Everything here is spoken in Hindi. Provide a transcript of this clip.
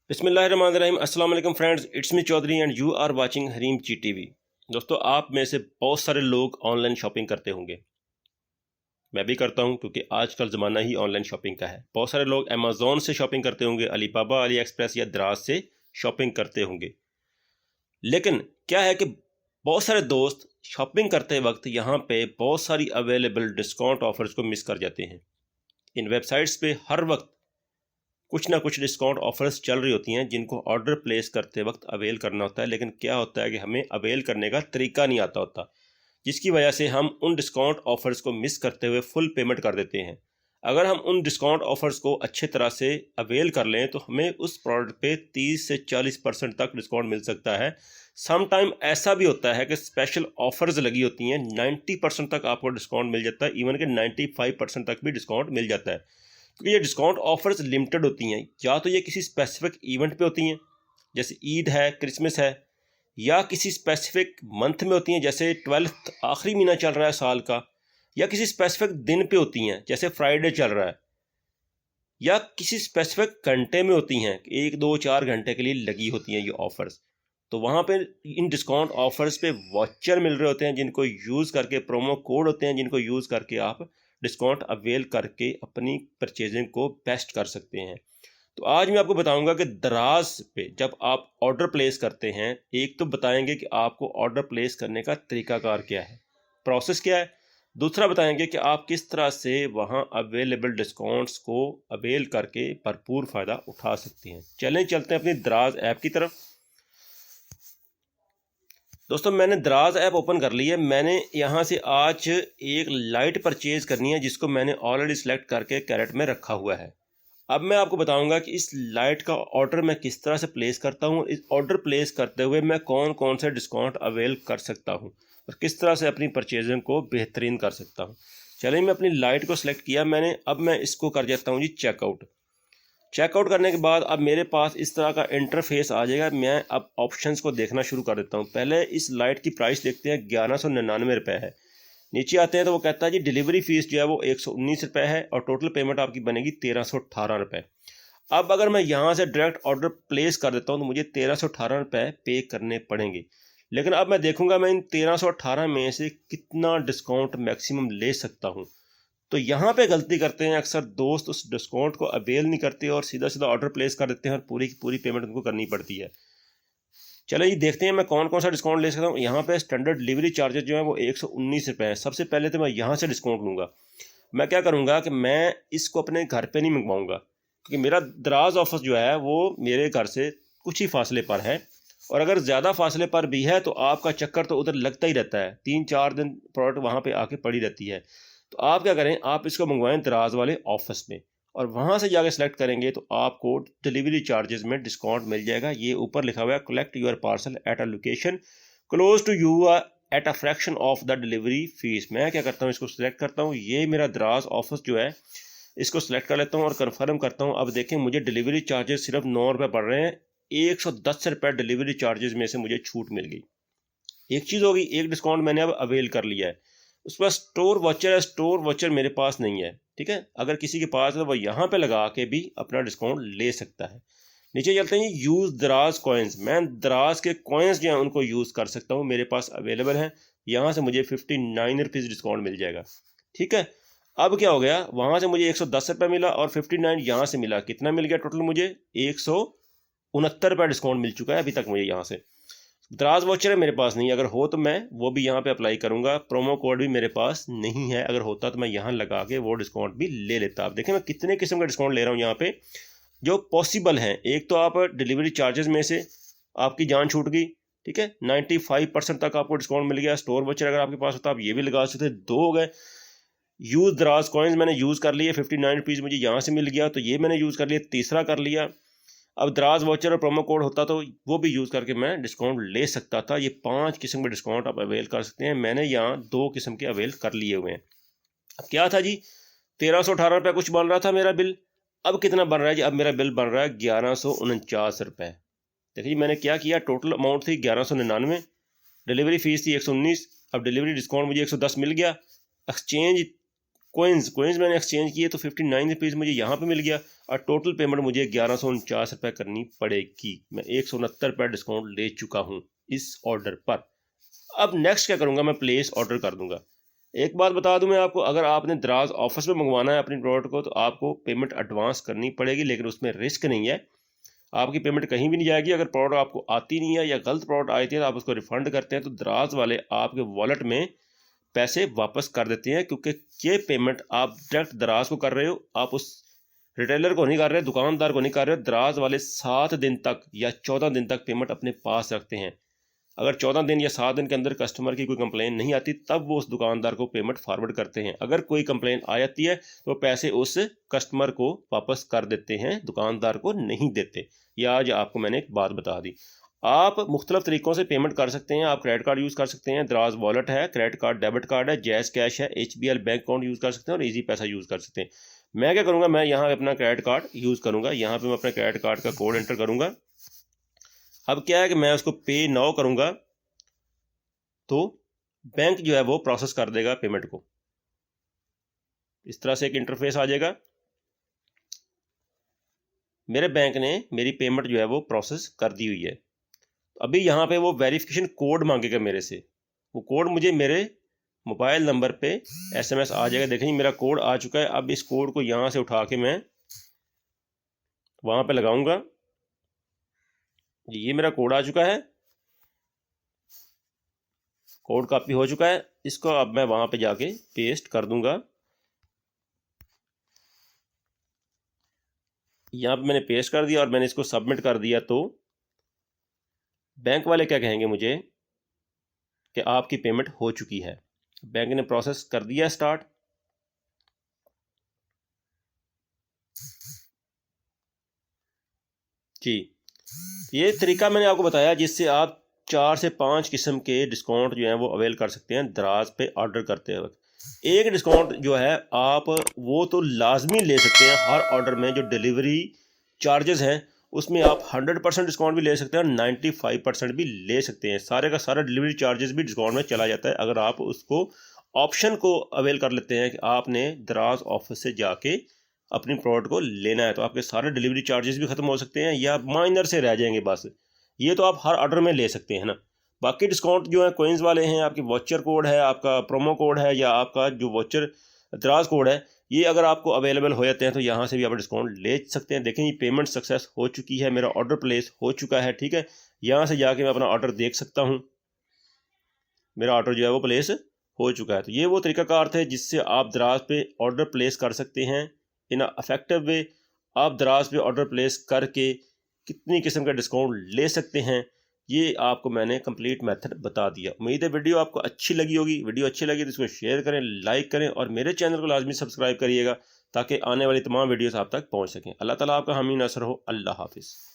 बिस्मिल्लाहिर्रहमानिर्रहीम। अस्सलाम वालेकुम friends, it's me Chaudhary and you are watching Hareem G TV. दोस्तों, आप में से बहुत सारे लोग ऑनलाइन शॉपिंग करते होंगे। मैं भी करता हूं क्योंकि आजकल ज़माना ही ऑनलाइन शॉपिंग का है। बहुत सारे लोग अमेज़ॉन से शॉपिंग करते होंगे, अलीबाबा, अली एक्सप्रेस या दराज से शॉपिंग करते होंगे। लेकिन क्या है कि बहुत सारे दोस्त शॉपिंग करते वक्त यहाँ पे बहुत सारी अवेलेबल डिस्काउंट ऑफर्स को मिस कर जाते हैं। इन वेबसाइट्स पे हर वक्त कुछ ना कुछ डिस्काउंट ऑफर्स चल रही होती हैं जिनको ऑर्डर प्लेस करते वक्त अवेल करना होता है। लेकिन क्या होता है कि हमें अवेल करने का तरीका नहीं आता होता, जिसकी वजह से हम उन डिस्काउंट ऑफर्स को मिस करते हुए फुल पेमेंट कर देते हैं। अगर हम उन डिस्काउंट ऑफर्स को अच्छे तरह से अवेल कर लें तो हमें उस प्रोडक्ट पे 30 से 40% तक डिस्काउंट मिल सकता है। सम टाइम ऐसा भी होता है कि स्पेशल ऑफर्स लगी होती हैं, 90% तक आपको डिस्काउंट मिल जाता है, इवन कि 95% तक भी डिस्काउंट मिल जाता है। क्योंकि ये डिस्काउंट ऑफर्स लिमिटेड होती हैं, या तो ये किसी स्पेसिफिक इवेंट पे होती हैं, जैसे ईद है, क्रिसमस है, या किसी स्पेसिफिक मंथ में होती हैं, जैसे 12th आखिरी महीना चल रहा है साल का, या किसी स्पेसिफिक दिन पे होती हैं, जैसे फ्राइडे चल रहा है, या किसी स्पेसिफिक घंटे में होती हैं, 1 2 4 घंटे के लिए लगी होती हैं ये ऑफर्स। तो वहाँ पे इन डिस्काउंट ऑफर्स पे वाउचर मिल रहे होते हैं जिनको यूज़ करके, प्रोमो कोड होते हैं जिनको यूज़ करके आप डिस्काउंट अवेल करके अपनी परचेजिंग को बेस्ट कर सकते हैं। तो आज मैं आपको बताऊंगा कि दराज पे जब आप ऑर्डर प्लेस करते हैं, एक तो बताएंगे कि आपको ऑर्डर प्लेस करने का तरीकाकार क्या है, प्रोसेस क्या है। दूसरा बताएंगे कि आप किस तरह से वहाँ अवेलेबल डिस्काउंट्स को अवेल करके भरपूर फ़ायदा उठा सकते हैं। चलें चलते हैं अपनी दराज ऐप की तरफ। दोस्तों, मैंने दराज ऐप ओपन कर ली है। मैंने यहाँ से आज एक लाइट परचेज़ करनी है जिसको मैंने ऑलरेडी सेलेक्ट करके कैरेट में रखा हुआ है। अब मैं आपको बताऊंगा कि इस लाइट का ऑर्डर मैं किस तरह से प्लेस करता हूँ, इस ऑर्डर प्लेस करते हुए मैं कौन कौन से डिस्काउंट अवेल कर सकता हूँ और किस तरह से अपनी परचेजिंग को बेहतरीन कर सकता हूँ। चलिए, मैं अपनी लाइट को सिलेक्ट किया मैंने। अब मैं इसको कर देता हूँ जी चेकआउट। चेकआउट करने के बाद अब मेरे पास इस तरह का इंटरफेस आ जाएगा। मैं अब ऑप्शंस को देखना शुरू कर देता हूँ। पहले इस लाइट की प्राइस देखते हैं, 1199 है। नीचे आते हैं तो वो कहता है जी डिलीवरी फीस जो है वो 119 है और टोटल पेमेंट आपकी बनेगी 1318 अब अगर मैं यहाँ से डायरेक्ट ऑर्डर प्लेस कर देता हूँ तो मुझे 1318 पे करने पड़ेंगे। लेकिन अब मैं देखूंगा मैं इन 1318 में से कितना डिस्काउंट मैक्सिमम ले सकता हूँ। तो यहाँ पे गलती करते हैं अक्सर दोस्त, उस डिस्काउंट को अवेल नहीं करते और सीधा सीधा ऑर्डर प्लेस कर देते हैं और पूरी की पूरी पेमेंट उनको करनी पड़ती है। चलो ये देखते हैं मैं कौन कौन सा डिस्काउंट ले सकता हूँ। यहाँ पे स्टैंडर्ड डिलीवरी चार्जेस जो है वो 119 है। सबसे पहले तो मैं यहाँ से डिस्काउंट लूँगा। मैं क्या करूँगा कि मैं इसको अपने घर पे नहीं मंगवाऊँगा, क्योंकि मेरा दराज ऑफिस जो है वो मेरे घर से कुछ ही फासले पर है, और अगर ज़्यादा फासले पर भी है तो आपका चक्कर तो उधर लगता ही रहता है, 3 4 दिन प्रोडक्ट वहाँ पर आके पड़ी रहती है। तो आप क्या करें, आप इसको मंगवाएं दराज वाले ऑफिस में और वहाँ से जाकर सेलेक्ट करेंगे तो आपको डिलीवरी चार्जेस में डिस्काउंट मिल जाएगा। ये ऊपर लिखा हुआ है collect your parcel at a location close to you at a fraction of the delivery fees. मैं क्या करता हूँ, इसको सिलेक्ट करता हूँ। ये मेरा दराज ऑफिस जो है, इसको सिलेक्ट कर लेता हूँ और कन्फर्म करता हूँ। अब देखें मुझे डिलीवरी चार्जेस सिर्फ 9 रुपये पड़ रहे हैं। 110 डिलीवरी चार्जेस में से मुझे छूट मिल गई। एक चीज़ होगी, एक डिस्काउंट मैंने अब अवेल कर लिया है। उसके बाद स्टोर वॉचर है, स्टोर वॉचर मेरे पास नहीं है। ठीक है, अगर किसी के पास है तो वह यहाँ पे लगा के भी अपना डिस्काउंट ले सकता है। नीचे चलते हैं, यूज़ दराज कॉइन्स। मैं दराज के कॉइन्स जो हैं उनको यूज़ कर सकता हूँ, मेरे पास अवेलेबल हैं। यहाँ से मुझे 59 रुपीज़ डिस्काउंट मिल जाएगा। ठीक है, अब क्या हो गया, वहाँ से मुझे 110 मिला और 59 यहाँ से मिला। कितना मिल गया टोटल, मुझे 169 डिस्काउंट मिल चुका है अभी तक मुझे यहाँ से। दराज वॉचर है मेरे पास नहीं, अगर हो तो मैं वो भी यहाँ पे अप्लाई करूँगा। प्रोमो कोड भी मेरे पास नहीं है, अगर होता तो मैं यहाँ लगा के वो डिस्काउंट भी ले लेता। आप देखें मैं कितने किस्म का डिस्काउंट ले रहा हूँ यहाँ पे जो पॉसिबल हैं। एक तो आप डिलीवरी चार्जेस में से आपकी जान छूट गई। ठीक है, 95% तक आपको डिस्काउंट मिल गया। स्टोर वॉचर अगर आपके पास होता आप ये भी लगा सकते। दो हो गए। यूज़ दराज कॉइन्स मैंने यूज़ कर लिए, 59 रुपीज़ मुझे यहाँ से मिल गया, तो ये मैंने यूज़ कर लिया। तीसरा कर लिया। अब दराज वॉचर और प्रोमो कोड होता तो वो भी यूज़ करके मैं डिस्काउंट ले सकता था। ये 5 किस्म के डिस्काउंट आप अवेल कर सकते हैं। मैंने यहाँ 2 किस्म के अवेल कर लिए हुए हैं। अब क्या था जी, 1318 कुछ बन रहा था मेरा बिल। अब कितना बन रहा है जी, अब मेरा बिल बन रहा है 1149 देखिए जी, मैंने क्या किया, टोटल अमाउंट थी 1199, डिलीवरी फीस थी 119। अब डिलीवरी डिस्काउंट मुझे 110 मिल गया। एक्सचेंज कोइंस मैंने एक्सचेंज किए तो 59 रुपीज़ मुझे यहाँ पे मिल गया और टोटल पेमेंट मुझे 1149 रुपये करनी पड़ेगी। मैं 169 रुपये डिस्काउंट ले चुका हूँ इस ऑर्डर पर। अब नेक्स्ट क्या करूँगा, मैं प्लेस ऑर्डर कर दूँगा। एक बात बता दूं मैं आपको, अगर आपने दराज ऑफिस में मंगवाना है अपनी प्रोडक्ट को तो आपको पेमेंट एडवांस करनी पड़ेगी, लेकिन उसमें रिस्क नहीं है, आपकी पेमेंट कहीं भी नहीं जाएगी। अगर प्रोडक्ट आपको आती नहीं है या गलत प्रोडक्ट आई थी तो आप उसको रिफंड करते हैं तो दराज वाले आपके वॉलेट में पैसे वापस कर देते हैं, क्योंकि ये पेमेंट आप डायरेक्ट दराज को कर रहे हो, आप उस रिटेलर को नहीं कर रहे, दुकानदार को नहीं कर रहे हो। दराज वाले 7 दिन तक या 14 दिन तक पेमेंट अपने पास रखते हैं। अगर 14 दिन या 7 दिन के अंदर कस्टमर की कोई कंप्लेन नहीं आती तब वो उस दुकानदार को पेमेंट फॉरवर्ड करते हैं। अगर कोई कंप्लेन आ जाती है तो पैसे उस कस्टमर को वापस कर देते हैं, दुकानदार को नहीं देते। यह आज आपको मैंने एक बात बता दी। आप मुख्तलिफ तरीक़ों से पेमेंट कर सकते हैं। आप क्रेडिट कार्ड यूज़ कर सकते हैं, दराज वॉलेट है, क्रेडिट कार्ड डेबिट कार्ड है, जैज़ कैश है, HBL बैंक अकाउंट यूज़ कर सकते हैं और ईजी पैसा यूज़ कर सकते हैं। मैं क्या करूँगा, मैं यहाँ अपना क्रेडिट कार्ड यूज़ करूँगा। यहाँ पर मैं अपने क्रेडिट कार्ड का कोड एंटर करूँगा। अब क्या है कि मैं उसको पे नाउ करूँगा तो बैंक जो है वो प्रोसेस कर देगा पेमेंट को। इस तरह से एक इंटरफेस आ जाएगा। मेरे बैंक ने मेरी पेमेंट जो है वो प्रोसेस कर दी हुई है। अभी यहाँ पे वो वेरिफिकेशन कोड मांगेगा मेरे से। वो कोड मुझे मेरे मोबाइल नंबर पे SMS आ जाएगा। देखें मेरा कोड आ चुका है। अब इस कोड को यहाँ से उठा के मैं वहाँ पे लगाऊंगा। ये मेरा कोड आ चुका है, कोड कॉपी हो चुका है। इसको अब मैं वहाँ पे जाके पेस्ट कर दूंगा। यहाँ पे मैंने पेस्ट कर दिया और मैंने इसको सबमिट कर दिया तो बैंक वाले क्या कहेंगे मुझे कि आपकी पेमेंट हो चुकी है। बैंक ने प्रोसेस कर दिया स्टार्ट। जी, ये तरीका मैंने आपको बताया जिससे आप 4 से 5 किस्म के डिस्काउंट जो हैं वो अवेल कर सकते हैं दराज पे ऑर्डर करते वक्त। एक डिस्काउंट जो है आप वो तो लाजमी ले सकते हैं हर ऑर्डर में। जो डिलीवरी चार्जेस हैं उसमें आप 100% डिस्काउंट भी ले सकते हैं और 95% भी ले सकते हैं। सारे का सारा डिलीवरी चार्जेस भी डिस्काउंट में चला जाता है अगर आप उसको ऑप्शन को अवेल कर लेते हैं कि आपने दराज ऑफिस से जाके अपनी प्रोडक्ट को लेना है। तो आपके सारे डिलीवरी चार्जेस भी ख़त्म हो सकते हैं या माइनर से रह जाएंगे बस। ये तो आप हर ऑर्डर में ले सकते हैं ना। बाकी डिस्काउंट जो है कोइंस वाले हैं, आपकी वॉचर कोड है, आपका प्रोमो कोड है या आपका जो वॉचर दराज कोड है, ये अगर आपको अवेलेबल हो जाते हैं तो यहाँ से भी आप डिस्काउंट ले सकते हैं। देखें ये पेमेंट सक्सेस हो चुकी है, मेरा ऑर्डर प्लेस हो चुका है। ठीक है, यहाँ से जाके मैं अपना ऑर्डर देख सकता हूँ, मेरा ऑर्डर जो है वो प्लेस हो चुका है। तो ये वो तरीकाकार थे जिससे आप दराज पे ऑर्डर प्लेस कर सकते हैं इन अफेक्टिव वे। आप दराज पे ऑर्डर प्लेस करके कितनी किस्म का डिस्काउंट ले सकते हैं ये आपको मैंने कंप्लीट मेथड बता दिया। उम्मीद है वीडियो आपको अच्छी लगी होगी। वीडियो अच्छी लगी तो इसको शेयर करें, लाइक करें और मेरे चैनल को लाजमी सब्सक्राइब करिएगा ताकि आने वाली तमाम वीडियोस आप तक पहुंच सकें। अल्लाह ताला आपका हामी नसर हो। अल्लाह हाफिज़।